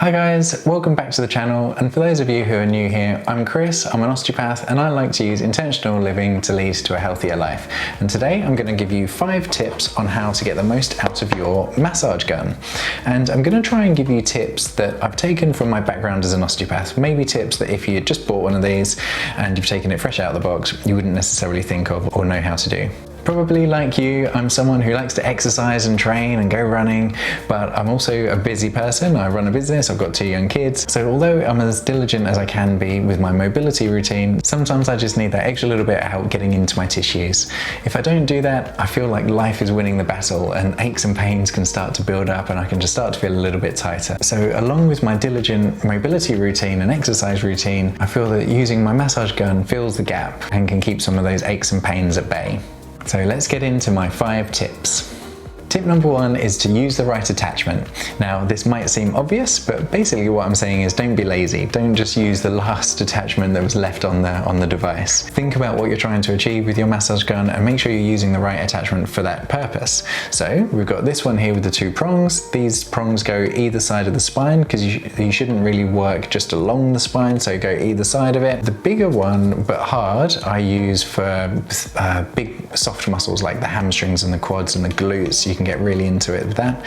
Hi guys, welcome back to the channel, and for those of you who are new here, I'm Chris, I'm an osteopath, and I like to use intentional living to lead to a healthier life. And today I'm going to give you 5 tips on how to get the most out of your massage gun. And I'm going to try and give you tips that I've taken from my background as an osteopath, maybe tips that if you had just bought one of these and you've taken it fresh out of the box, you wouldn't necessarily think of or know how to do. Probably like you, I'm someone who likes to exercise and train and go running, but I'm also a busy person. I run a business, I've got 2 young kids. So although I'm as diligent as I can be with my mobility routine, sometimes I just need that extra little bit of help getting into my tissues. If I don't do that, I feel like life is winning the battle and aches and pains can start to build up and I can just start to feel a little bit tighter. So along with my diligent mobility routine and exercise routine, I feel that using my massage gun fills the gap and can keep some of those aches and pains at bay. So let's get into my 5 tips. Tip number 1 is to use the right attachment. Now this might seem obvious, but basically what I'm saying is don't be lazy. Don't just use the last attachment that was left on the device. Think about what you're trying to achieve with your massage gun and make sure you're using the right attachment for that purpose. So we've got this one here with the 2 prongs. These prongs go either side of the spine because you shouldn't really work just along the spine, so go either side of it. The bigger one, but hard, I use for big soft muscles like the hamstrings and the quads and the glutes. You can get really into it with that.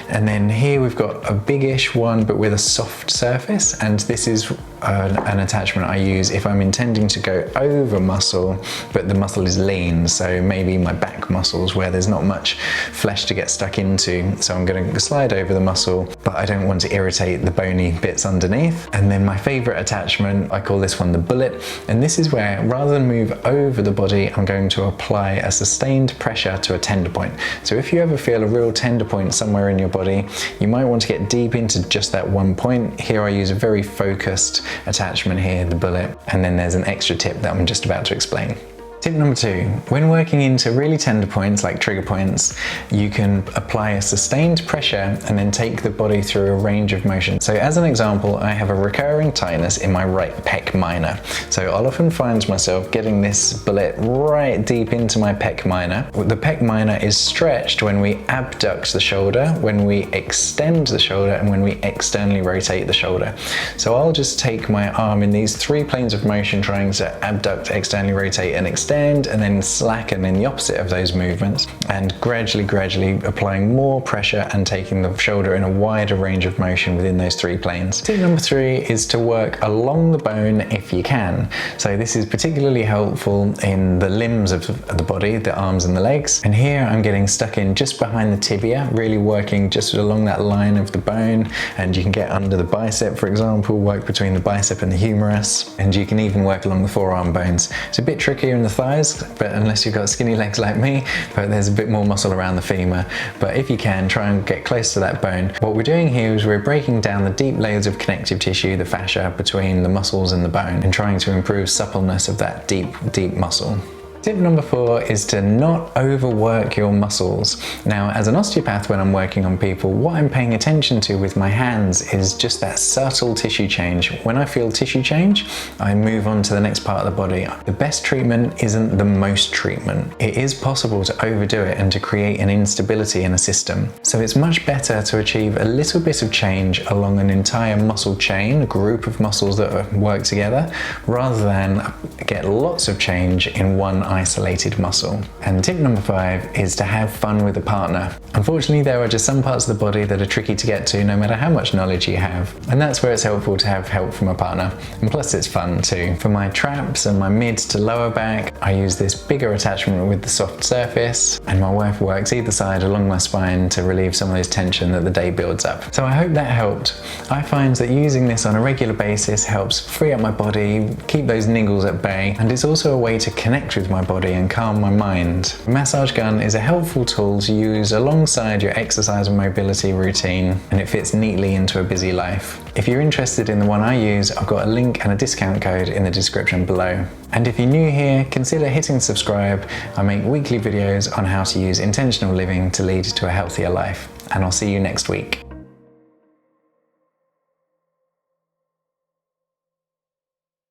And then here we've got a biggish one but with a soft surface, and this is an attachment I use if I'm intending to go over muscle but the muscle is lean, so maybe my back muscles where there's not much flesh to get stuck into, so I'm going to slide over the muscle but I don't want to irritate the bony bits underneath. And then my favorite attachment, I call this one the bullet, and this is where rather than move over the body I'm going to apply a sustained pressure to a tender point. So if you ever feel a real tender point somewhere in your body, you might want to get deep into just that one point. Here I use a very focused attachment here, the bullet, and then there's an extra tip that I'm just about to explain. Tip number 2, when working into really tender points like trigger points, you can apply a sustained pressure and then take the body through a range of motion. So as an example, I have a recurring tightness in my right pec minor. So I'll often find myself getting this bullet right deep into my pec minor. The pec minor is stretched when we abduct the shoulder, when we extend the shoulder, and when we externally rotate the shoulder. So I'll just take my arm in these 3 planes of motion, trying to abduct, externally rotate, and extend, and then slacken in the opposite of those movements, and gradually applying more pressure and taking the shoulder in a wider range of motion within those 3 planes. Tip number 3 is to work along the bone if you can. So this is particularly helpful in the limbs of the body, the arms and the legs. And here I'm getting stuck in just behind the tibia, really working just along that line of the bone. And you can get under the bicep, for example, work between the bicep and the humerus. And you can even work along the forearm bones. It's a bit trickier in the thighs, but unless you've got skinny legs like me, but there's a bit more muscle around the femur. But if you can, try and get close to that bone. What we're doing here is we're breaking down the deep layers of connective tissue, the fascia between the muscles and the bone, and trying to improve suppleness of that deep muscle. Tip number 4 is to not overwork your muscles. Now, as an osteopath, when I'm working on people, what I'm paying attention to with my hands is just that subtle tissue change. When I feel tissue change, I move on to the next part of the body. The best treatment isn't the most treatment. It is possible to overdo it and to create an instability in a system. So it's much better to achieve a little bit of change along an entire muscle chain, a group of muscles that work together, rather than get lots of change in one isolated muscle. And tip number 5 is to have fun with a partner. Unfortunately, there are just some parts of the body that are tricky to get to no matter how much knowledge you have. And that's where it's helpful to have help from a partner. And plus it's fun too. For my traps and my mid to lower back, I use this bigger attachment with the soft surface, and my wife works either side along my spine to relieve some of this tension that the day builds up. So I hope that helped. I find that using this on a regular basis helps free up my body, keep those niggles at bay, and it's also a way to connect with my body and calm my mind. A massage gun is a helpful tool to use alongside your exercise and mobility routine, and it fits neatly into a busy life. If you're interested in the one I use, I've got a link and a discount code in the description below. And if you're new here, consider hitting subscribe. I make weekly videos on how to use intentional living to lead to a healthier life. And I'll see you next week.